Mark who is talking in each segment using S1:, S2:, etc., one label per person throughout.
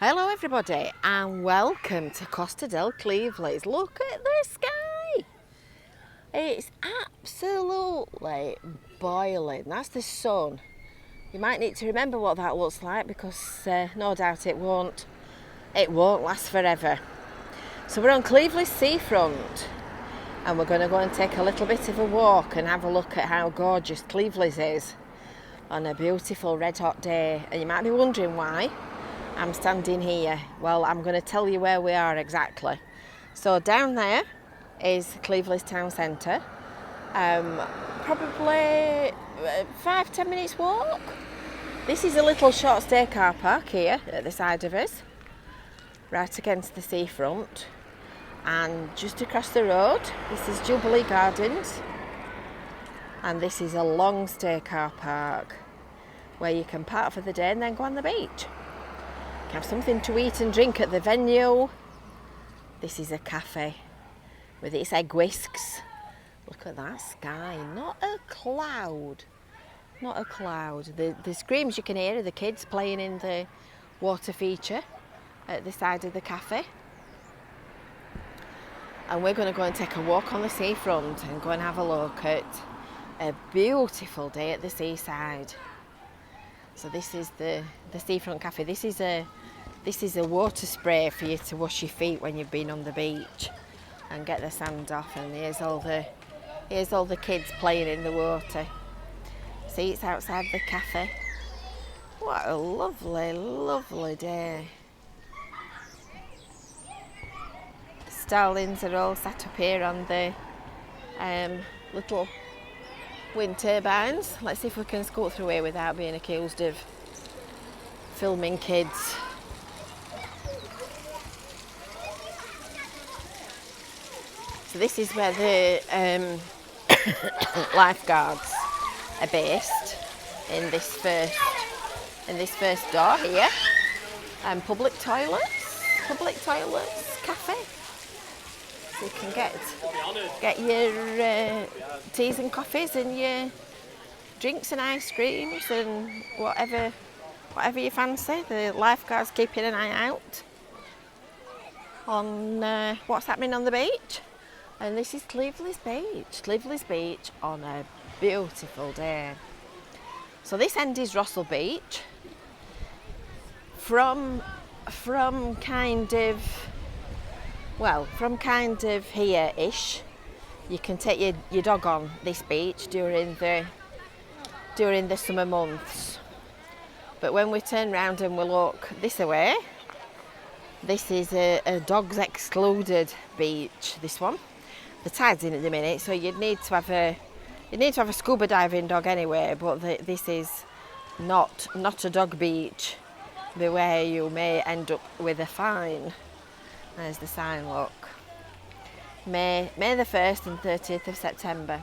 S1: Hello everybody and welcome to Costa del Cleveleys. Look at the sky. It's absolutely boiling. That's the sun. You might need to remember what that looks like because no doubt it won't last forever. So we're on Cleveleys seafront and we're going to go and take a little bit of a walk and have a look at how gorgeous Cleveleys is on a beautiful red hot day. And you might be wondering why I'm standing here. Well, I'm going to tell you where we are exactly. So down there is Cleveleys town centre. Probably 5-10 minutes walk. This is a little short stay car park here at the side of us, right against the seafront. And just across the road, this is Jubilee Gardens. And this is a long stay car park where you can park for the day and then go on the beach. Have something to eat and drink at the venue. This is a cafe with its egg whisks. Look at that sky, not a cloud. Not a cloud. The screams you can hear are the kids playing in the water feature at the side of the cafe. And we're going to go and take a walk on the seafront and go and have a look at a beautiful day at the seaside. So this is the seafront cafe. This is a water spray for you to wash your feet when you've been on the beach and get the sand off. And here's all the kids playing in the water. See, it's outside the cafe. What a lovely, lovely day. Starlings are all sat up here on the little wind turbines. Let's see if we can scoot through here without being accused of filming kids. So this is where the lifeguards are based in this first door here. And public toilets, cafe. So you can get your teas and coffees and your drinks and ice creams and whatever you fancy. The lifeguards keeping an eye out on what's happening on the beach. And this is Cleveleys Beach on a beautiful day. So this end is Russell Beach. From kind of here-ish, you can take your dog on this beach during the summer months. But when we turn round and we look this way, this is a dogs excluded beach, this one. The tide's in at the minute, so you'd need to have a scuba diving dog anyway, but this is not a dog beach. Beware, you may end up with a fine. There's the sign, look. May the 1st and 30th of September.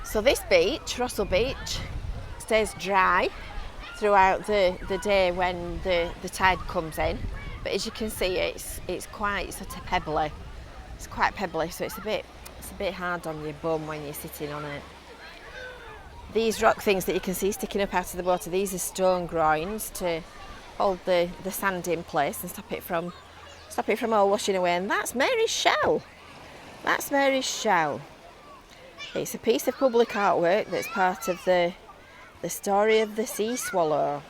S1: So this beach, Russell Beach, stays dry throughout the day when the tide comes in. But as you can see, it's quite sort of pebbly. It's quite pebbly, so it's a bit hard on your bum when you're sitting on it. These rock things that you can see sticking up out of the water, these are stone groins to hold the sand in place and stop it from all washing away. And that's Mary's shell. That's Mary's shell. It's a piece of public artwork that's part of the story of the sea swallow.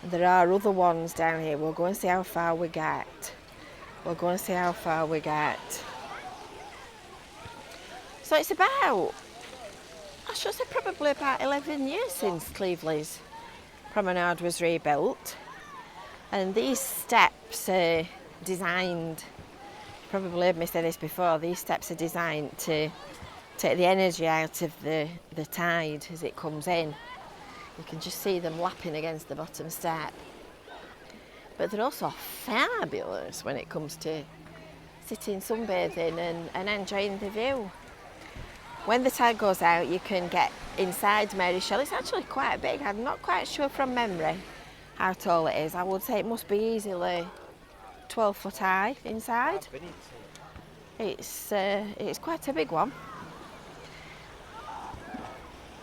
S1: There are other ones down here. We'll go and see how far we get. So it's probably about 11 years since Cleveleys Promenade was rebuilt. And these steps are designed, you probably heard me say this before, these steps are designed to take the energy out of the tide as it comes in. You can just see them lapping against the bottom step. But they're also fabulous when it comes to sitting sunbathing and enjoying the view. When the tide goes out, you can get inside Mary's shell. It's actually quite big. I'm not quite sure from memory how tall it is. I would say it must be easily 12 foot high inside. It's quite a big one.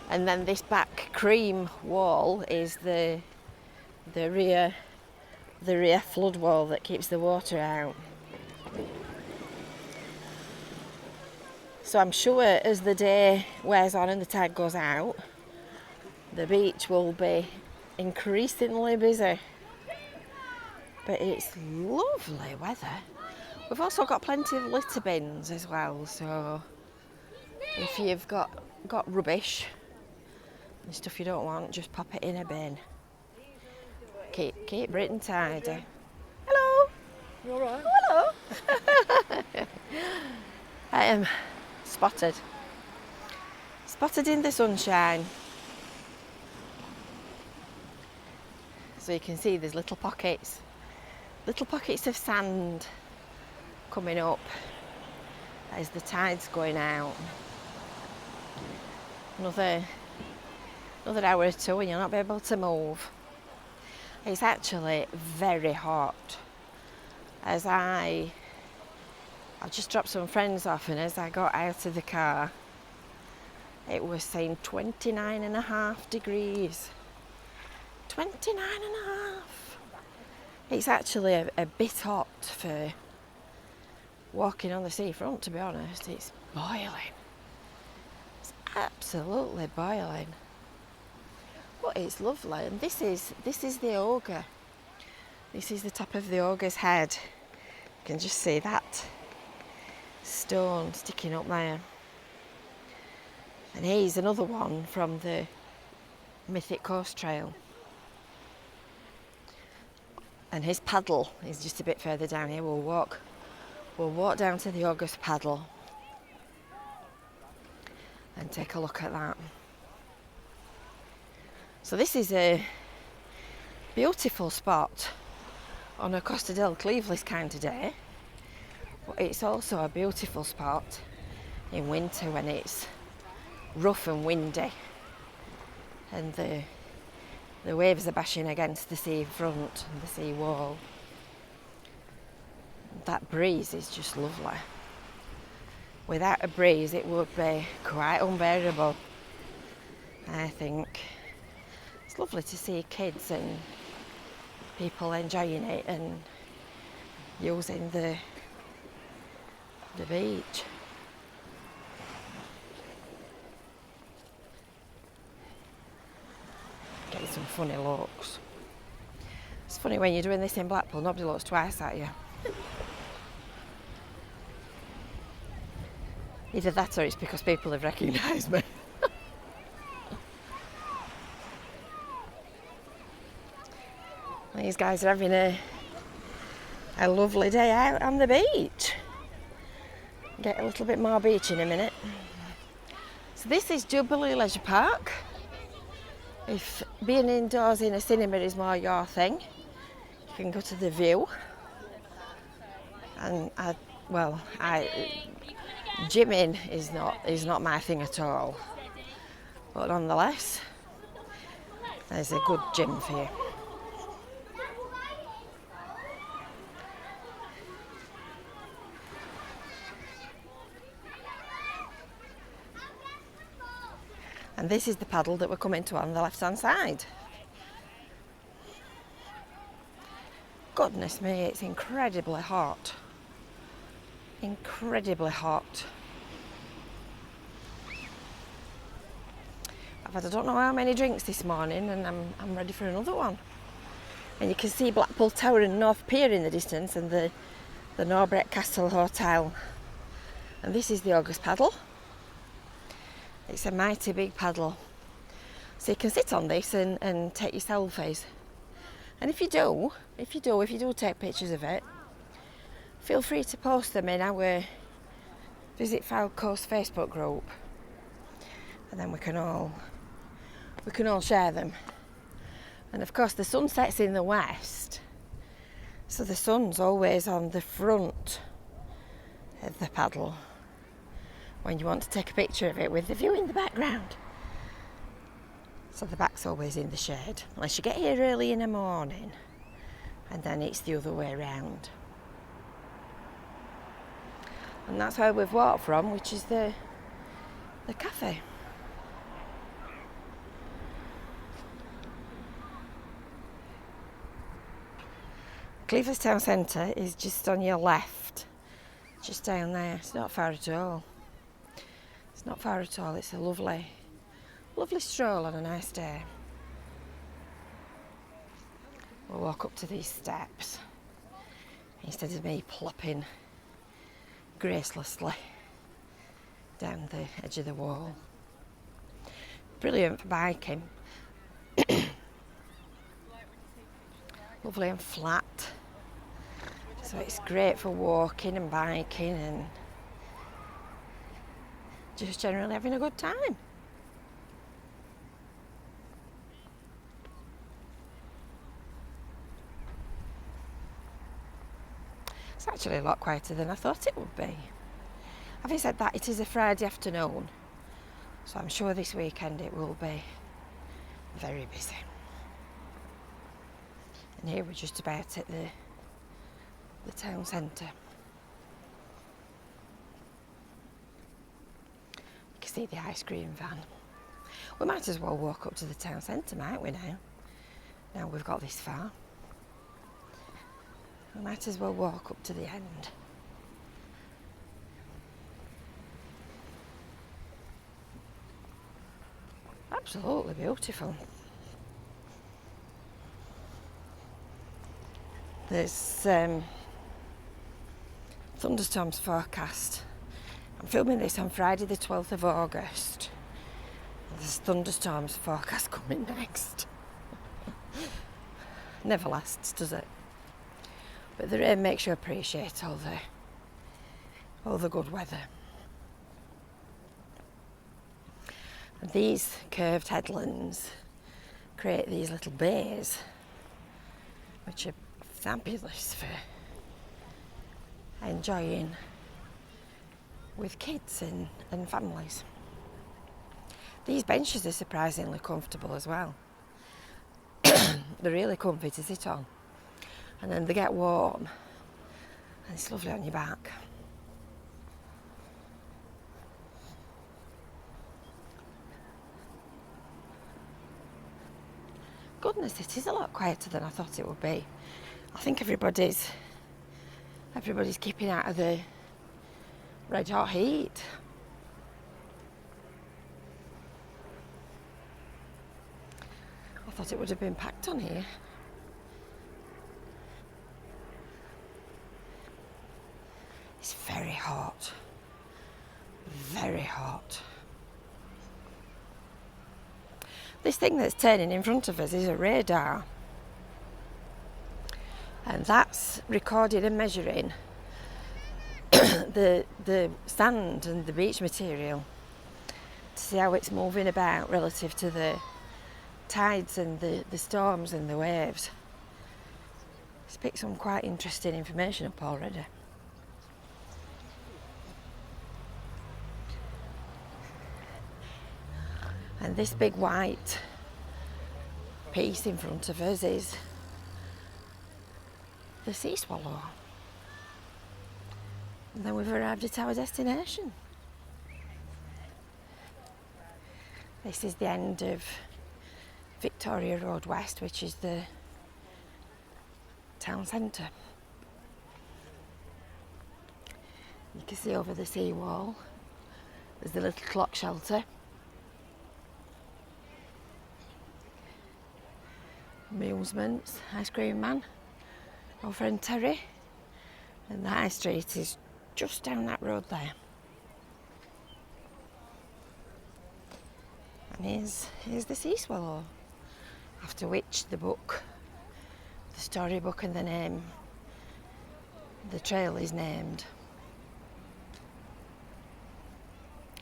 S1: And then this back cream wall is the the rear flood wall that keeps the water out. So I'm sure as the day wears on and the tide goes out, the beach will be increasingly busy. But it's lovely weather. We've also got plenty of litter bins as well, so if you've got rubbish and stuff you don't want, just pop it in a bin. Keep Britain tidy. Hello.
S2: You all right?
S1: Oh, hello. I am spotted in the sunshine. So you can see there's little pockets of sand coming up as the tide's going out. Another hour or two and you'll not be able to move. It's actually very hot. As I've just dropped some friends off, and as I got out of the car, it was saying 29.5 degrees. 29.5. It's actually a bit hot for walking on the seafront, to be honest. It's boiling. It's absolutely boiling. But it's lovely, and this is the ogre. This is the top of the ogre's head. You can just see that stone sticking up there. And here's another one from the Mythic Coast Trail. And his paddle is just a bit further down here. We'll walk down to the ogre's paddle and take a look at that. So this is a beautiful spot on a Costa del Cleveleys kind of day, but it's also a beautiful spot in winter when it's rough and windy and the waves are bashing against the sea front and the sea wall. That breeze is just lovely. Without a breeze it would be quite unbearable, I think. It's lovely to see kids and people enjoying it and using the beach. Getting some funny looks. It's funny when you're doing this in Blackpool, nobody looks twice at you. Either that or it's because people have recognised me. These guys are having a lovely day out on the beach. Get a little bit more beach in a minute. So this is Jubilee Leisure Park. If being indoors in a cinema is more your thing, you can go to the View. And gymming is not my thing at all. But nonetheless, there's a good gym for you. And this is the paddle that we're coming to on the left hand side. Goodness me, it's incredibly hot. Incredibly hot. I've had I don't know how many drinks this morning and I'm ready for another one. And you can see Blackpool Tower and North Pier in the distance and the Norbreck Castle Hotel. And this is the August paddle. It's a mighty big paddle. So you can sit on this and take your selfies. And if you do take pictures of it, feel free to post them in our Visit Fylde Coast Facebook group. And then we can all share them. And of course the sun sets in the west. So the sun's always on the front of the paddle when you want to take a picture of it with the view in the background. So the back's always in the shade, unless you get here early in the morning, and then it's the other way around. And that's where we've walked from, which is the cafe. Cleveleys town centre is just on your left, just down there. It's not far at all. It's not far at all. It's a lovely, lovely stroll on a nice day. We'll walk up to these steps instead of me plopping gracelessly down the edge of the wall. Brilliant for biking. Lovely and flat. So it's great for walking and biking and just generally having a good time. It's actually a lot quieter than I thought it would be. Having said that, it is a Friday afternoon, so I'm sure this weekend it will be very busy. And here we're just about at the town centre. You can see the ice cream van. We might as well walk up to the town centre, might we now? Now we've got this far. We might as well walk up to the end. Absolutely beautiful. There's thunderstorms forecast. I'm filming this on Friday the 12th of August. There's thunderstorms forecast coming next. Never lasts, does it? But the rain makes you appreciate all the good weather. And these curved headlands create these little bays, which are fabulous for enjoying with kids and families. These benches are surprisingly comfortable as well. They're really comfy to sit on. And then they get warm and it's lovely on your back. Goodness, it is a lot quieter than I thought it would be. I think everybody's keeping out of the red hot heat. I thought it would have been packed on here. It's very hot, very hot. This thing that's turning in front of us is a radar, and that's recording and measuring the sand and the beach material to see how it's moving about relative to the tides and the storms and the waves. It's picked some quite interesting information up already. And this big white piece in front of us is the sea swallow. And then we've arrived at our destination. This is the end of Victoria Road West, which is the town centre. You can see over the seawall there's the little clock shelter. Amusements, ice cream man, our friend Terry, and the high street is just down that road there. And here's the sea swallow, after which the storybook and the trail is named.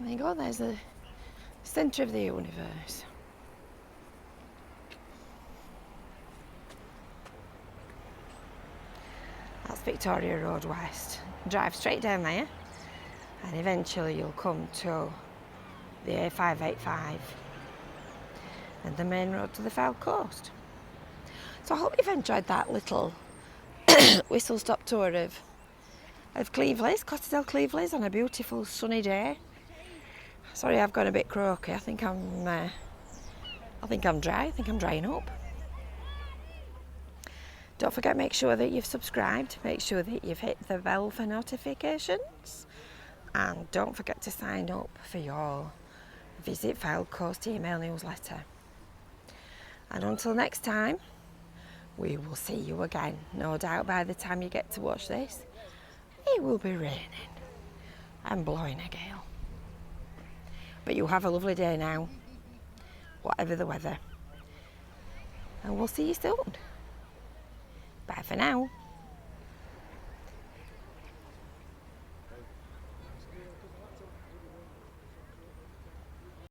S1: There you go, there's the centre of the universe. That's Victoria Road West. Drive straight down there and eventually you'll come to the A585 and the main road to the Fylde coast. So I hope you've enjoyed that little whistle stop tour of Cleveleys, Costa del Cleveleys, on a beautiful sunny day. Sorry, I've gone a bit croaky. I think I'm dry. I think I'm drying up. Don't forget, make sure that you've subscribed, make sure that you've hit the bell for notifications, and don't forget to sign up for your Visit Fylde Coast email newsletter. And until next time, we will see you again. No doubt by the time you get to watch this, it will be raining and blowing a gale. But you have a lovely day now, whatever the weather. And we'll see you soon. Bye for now.